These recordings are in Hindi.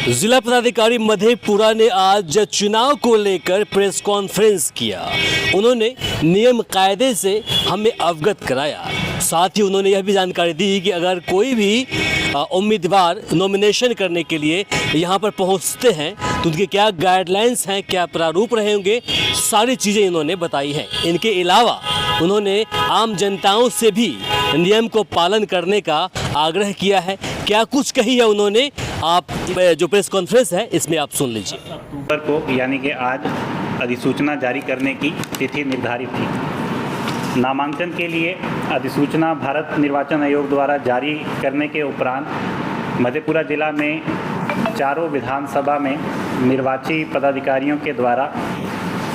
जिला पदाधिकारी मधेपुरा ने आज चुनाव को लेकर प्रेस कॉन्फ्रेंस किया। उन्होंने नियम कायदे से हमें अवगत कराया। साथ ही उन्होंने यह भी जानकारी दी कि अगर कोई भी उम्मीदवार नॉमिनेशन करने के लिए यहाँ पर पहुँचते हैं तो उनके क्या गाइडलाइंस हैं, क्या प्रारूप रहेंगे, सारी चीज़ें इन्होंने बताई हैं। इनके अलावा उन्होंने आम जनताओं से भी नियम को पालन करने का आग्रह किया है। क्या कुछ कही है उन्होंने, आप जो प्रेस कॉन्फ्रेंस है इसमें आप सुन लीजिए। अक्टूबर को यानी कि आज अधिसूचना जारी करने की तिथि निर्धारित थी। नामांकन के लिए अधिसूचना भारत निर्वाचन आयोग द्वारा जारी करने के उपरांत मधेपुरा जिला में चारों विधानसभा में निर्वाची पदाधिकारियों के द्वारा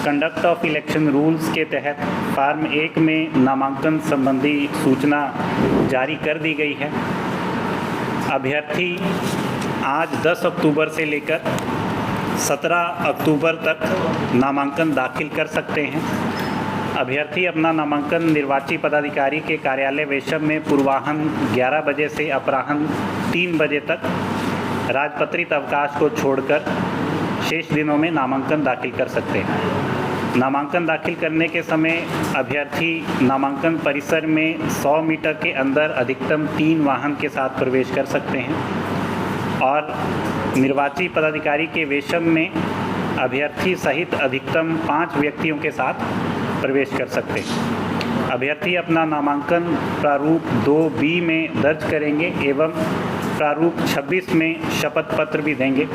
कंडक्ट ऑफ इलेक्शन रूल्स के तहत फॉर्म 1 में नामांकन संबंधी सूचना जारी कर दी गई है। अभ्यर्थी आज 10 अक्टूबर से लेकर 17 अक्टूबर तक नामांकन दाखिल कर सकते हैं। अभ्यर्थी अपना नामांकन निर्वाची पदाधिकारी के कार्यालय वेशम में पूर्वाह्न 11 बजे से अपराह्न 3 बजे तक राजपत्रित अवकाश को छोड़कर शेष दिनों में नामांकन दाखिल कर सकते हैं। नामांकन दाखिल करने के समय अभ्यर्थी नामांकन परिसर में 100 मीटर के अंदर अधिकतम 3 वाहन के साथ प्रवेश कर सकते हैं और निर्वाची पदाधिकारी के वेशम में अभ्यर्थी सहित अधिकतम 5 व्यक्तियों के साथ प्रवेश कर सकते हैं। अभ्यर्थी अपना नामांकन प्रारूप 2B में दर्ज करेंगे एवं प्रारूप 26 में शपथ पत्र भी देंगे।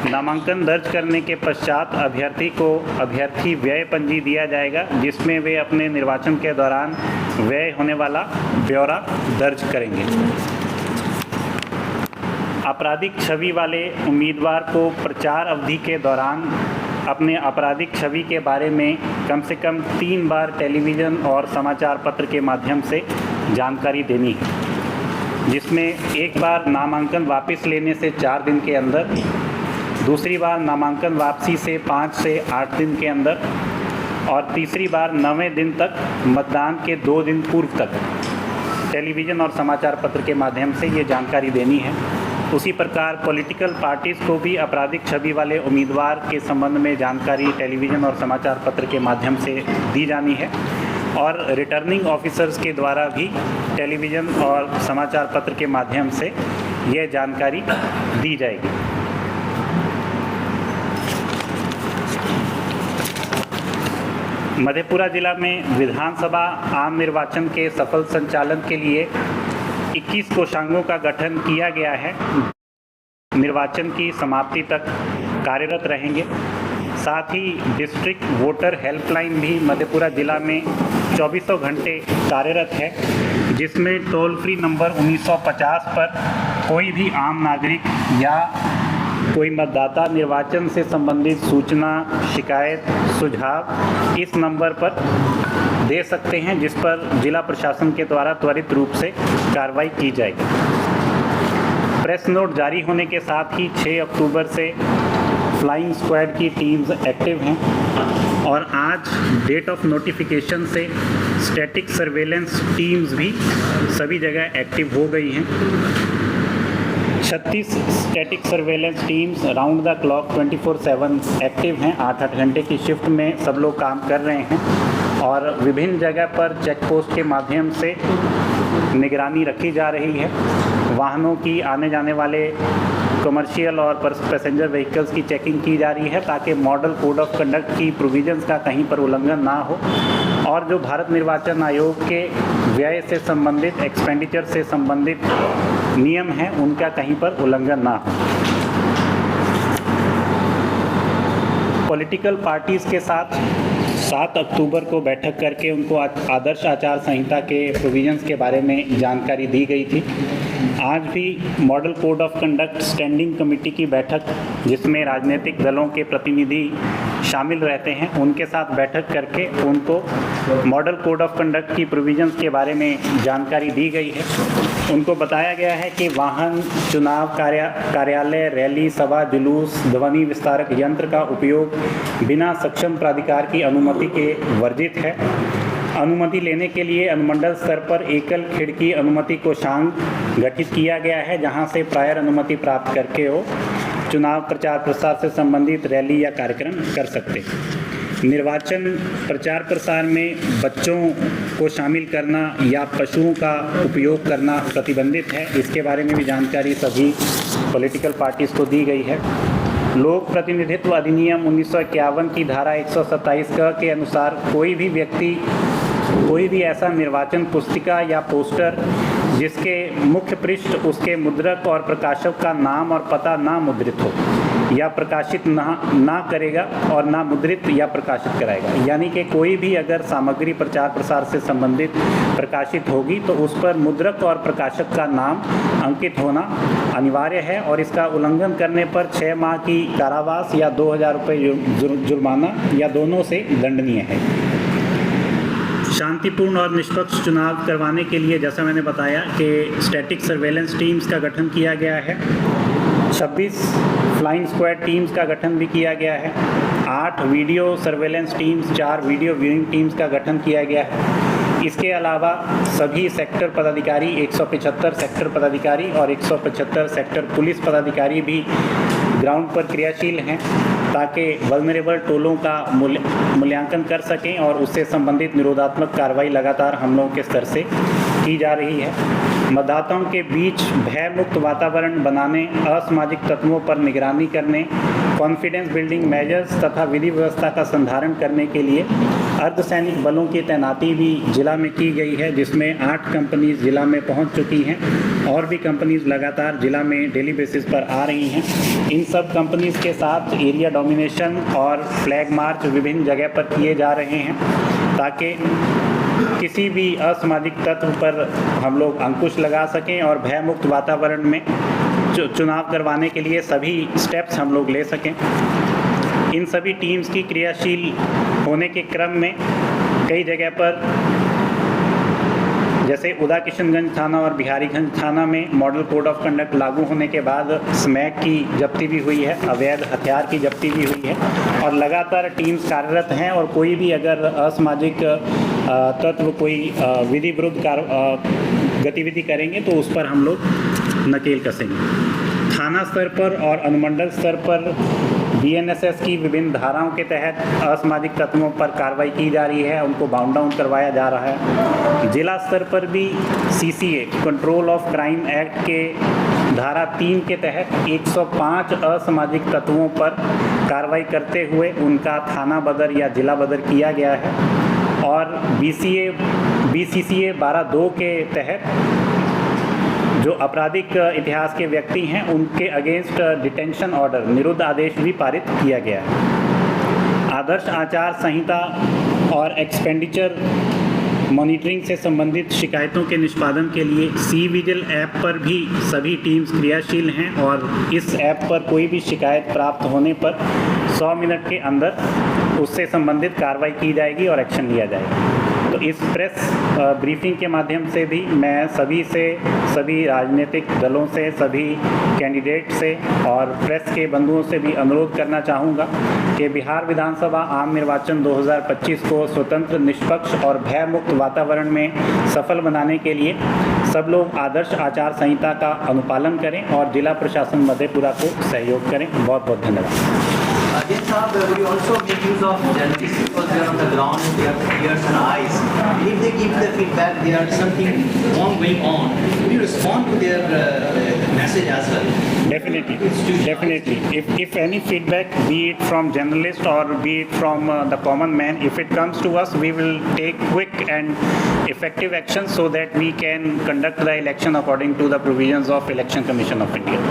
नामांकन दर्ज करने के पश्चात अभ्यर्थी को अभ्यर्थी व्यय पंजी दिया जाएगा, जिसमें वे अपने निर्वाचन के दौरान व्यय होने वाला ब्यौरा दर्ज करेंगे। आपराधिक छवि वाले उम्मीदवार को प्रचार अवधि के दौरान अपने आपराधिक छवि के बारे में कम से कम 3 बार टेलीविज़न और समाचार पत्र के माध्यम से जानकारी देनी है, जिसमें एक बार नामांकन वापस लेने से 4 दिन के अंदर, दूसरी बार नामांकन वापसी से 5 से 8 दिन के अंदर और तीसरी बार 9वें दिन तक मतदान के 2 दिन पूर्व तक टेलीविज़न और समाचार पत्र के माध्यम से ये जानकारी देनी है। उसी प्रकार पॉलिटिकल पार्टीज़ को भी आपराधिक छवि वाले उम्मीदवार के संबंध में जानकारी टेलीविज़न और समाचार पत्र के माध्यम से दी जानी है और रिटर्निंग ऑफिसर्स के द्वारा भी टेलीविज़न और समाचार पत्र के माध्यम से यह जानकारी दी जाएगी। मधेपुरा जिला में विधानसभा आम निर्वाचन के सफल संचालन के लिए 21 कोषांगों का गठन किया गया है। निर्वाचन की समाप्ति तक कार्यरत रहेंगे। साथ ही डिस्ट्रिक्ट वोटर हेल्पलाइन भी मधेपुरा जिला में 24 घंटे कार्यरत है, जिसमें टोल फ्री नंबर 1950 पर कोई भी आम नागरिक या कोई मतदाता निर्वाचन से संबंधित सूचना, शिकायत, सुझाव इस नंबर पर दे सकते हैं, जिस पर जिला प्रशासन के द्वारा त्वरित रूप से कार्रवाई की जाएगी। प्रेस नोट जारी होने के साथ ही 6 अक्टूबर से फ्लाइंग स्क्वाड की टीम्स एक्टिव हैं और आज डेट ऑफ नोटिफिकेशन से स्टैटिक सर्वेलेंस टीम्स भी सभी जगह एक्टिव हो गई हैं। 36 static surveillance teams round the clock 24/7 active हैं। 8-8 घंटे की शिफ्ट में सब लोग काम कर रहे हैं और विभिन्न जगह पर चेक पोस्ट के माध्यम से निगरानी रखी जा रही है। वाहनों की आने जाने वाले कमर्शियल और पैसेंजर व्हीकल्स की चेकिंग की जा रही है, ताकि मॉडल कोड ऑफ कंडक्ट की प्रोविजंस का कहीं पर उल्लंघन ना हो और जो भारत निर्वाचन आयोग के व्यय से संबंधित, एक्सपेंडिचर से संबंधित नियम हैं उनका कहीं पर उल्लंघन ना हो। पॉलिटिकल पार्टीज़ के साथ 7 अक्टूबर को बैठक करके उनको आदर्श आचार संहिता के प्रोविजंस के बारे में जानकारी दी गई थी। आज भी model code of conduct standing committee की बैठक, जिसमें राजनीतिक दलों के प्रतिनिधि शामिल रहते हैं, उनके साथ बैठक करके उनको मॉडल कोड ऑफ कंडक्ट की प्रोविजंस के बारे में जानकारी दी गई है। उनको बताया गया है कि वाहन, चुनाव कार्यालय, रैली, सभा, जुलूस, ध्वनि विस्तारक यंत्र का उपयोग बिना सक्षम प्राधिकार की अनुमति के वर्जित है। अनुमति लेने के लिए अनुमंडल स्तर पर एकल खिड़की अनुमति कोषांग गठित किया गया है, जहां से प्रायर अनुमति प्राप्त करके वो चुनाव प्रचार प्रसार से संबंधित रैली या कार्यक्रम कर सकते हैं। निर्वाचन प्रचार प्रसार में बच्चों को शामिल करना या पशुओं का उपयोग करना प्रतिबंधित है। इसके बारे में भी जानकारी सभी पॉलिटिकल पार्टीज़ को दी गई है। लोक प्रतिनिधित्व अधिनियम 1951 की धारा 127 के अनुसार कोई भी व्यक्ति कोई भी ऐसा निर्वाचन पुस्तिका या पोस्टर जिसके मुख्य पृष्ठ उसके मुद्रक और प्रकाशक का नाम और पता ना मुद्रित हो या प्रकाशित ना करेगा और ना मुद्रित या प्रकाशित कराएगा। यानी कि कोई भी अगर सामग्री प्रचार प्रसार से संबंधित प्रकाशित होगी तो उस पर मुद्रक और प्रकाशक का नाम अंकित होना अनिवार्य है और इसका उल्लंघन करने पर 6 माह की कारावास या 2000 रुपये जुर्माना या दोनों से दंडनीय है। शांतिपूर्ण और निष्पक्ष चुनाव करवाने के लिए जैसा मैंने बताया कि स्टैटिक सर्वेलेंस टीम्स का गठन किया गया है। 26 फ्लाइंग स्क्वाड टीम्स का गठन भी किया गया है। 8 video surveillance teams, 4 video viewing teams का गठन किया गया है। इसके अलावा सभी सेक्टर पदाधिकारी 175 सेक्टर पदाधिकारी और 175 सेक्टर पुलिस पदाधिकारी भी ग्राउंड पर क्रियाशील हैं ताकि वल्नरेबल टोलों का मूल्यांकन कर सकें और उससे संबंधित निरोधात्मक कार्रवाई लगातार हम लोगों के स्तर से की जा रही है। मतदाताओं के बीच भय मुक्त वातावरण बनाने, असामाजिक तत्वों पर निगरानी करने, कॉन्फिडेंस बिल्डिंग मेजर्स तथा विधि व्यवस्था का संधारण करने के लिए अर्धसैनिक बलों की तैनाती भी जिला में की गई है, जिसमें 8 कंपनीज जिला में पहुंच चुकी हैं और भी कंपनीज लगातार जिला में डेली बेसिस पर आ रही हैं। इन सब कंपनीज के साथ एरिया डोमिनेशन और फ्लैग मार्च विभिन्न जगह पर किए जा रहे हैं ताकि किसी भी असामाजिक तत्व पर हम लोग अंकुश लगा सकें और भयमुक्त वातावरण में चुनाव करवाने के लिए सभी स्टेप्स हम लोग ले सकें। इन सभी टीम्स की क्रियाशील होने के क्रम में कई जगह पर जैसे उदा किशनगंज थाना और बिहारीगंज थाना में मॉडल कोड ऑफ कंडक्ट लागू होने के बाद स्मैक की जब्ती भी हुई है, अवैध हथियार की जब्ती भी हुई है और लगातार टीम्स कार्यरत हैं और कोई भी अगर असामाजिक तत्व कोई विधि विरुद्ध गतिविधि करेंगे तो उस पर हम लोग नकेल कसेंगे। थाना स्तर पर और अनुमंडल स्तर पर BNSS की विभिन्न धाराओं के तहत असामाजिक तत्वों पर कार्रवाई की जा रही है, उनको बाउंड डाउन करवाया जा रहा है। जिला स्तर पर भी CCA control of crime act के धारा 3 के तहत 105 असामाजिक तत्वों पर कार्रवाई करते हुए उनका थाना बदर या जिला बदर किया गया है और BCCA 12(2) के तहत जो आपराधिक इतिहास के व्यक्ति हैं उनके अगेंस्ट डिटेंशन ऑर्डर निरुद्ध आदेश भी पारित किया गया है। आदर्श आचार संहिता और एक्सपेंडिचर मॉनिटरिंग से संबंधित शिकायतों के निष्पादन के लिए C-विजिल ऐप पर भी सभी टीम्स क्रियाशील हैं और इस ऐप पर कोई भी शिकायत प्राप्त होने पर 100 मिनट के अंदर उससे संबंधित कार्रवाई की जाएगी और एक्शन लिया जाएगा। तो इस प्रेस ब्रीफिंग के माध्यम से भी मैं सभी राजनीतिक दलों से, सभी कैंडिडेट से और प्रेस के बंधुओं से भी अनुरोध करना चाहूँगा कि बिहार विधानसभा आम निर्वाचन 2025 को स्वतंत्र, निष्पक्ष और भयमुक्त वातावरण में सफल बनाने के लिए सब लोग आदर्श आचार संहिता का अनुपालन करें और जिला प्रशासन मधेपुरा को सहयोग करें। बहुत बहुत धन्यवाद। Yes, sir, we also make use of journalists because they are on the ground, they have ears and eyes. And if they give the feedback, there is something wrong going on, will you respond to their message as well? Definitely. If any feedback, be it from journalists or be it from the common man, if it comes to us, we will take quick and effective action so that we can conduct the election according to the provisions of Election Commission of India.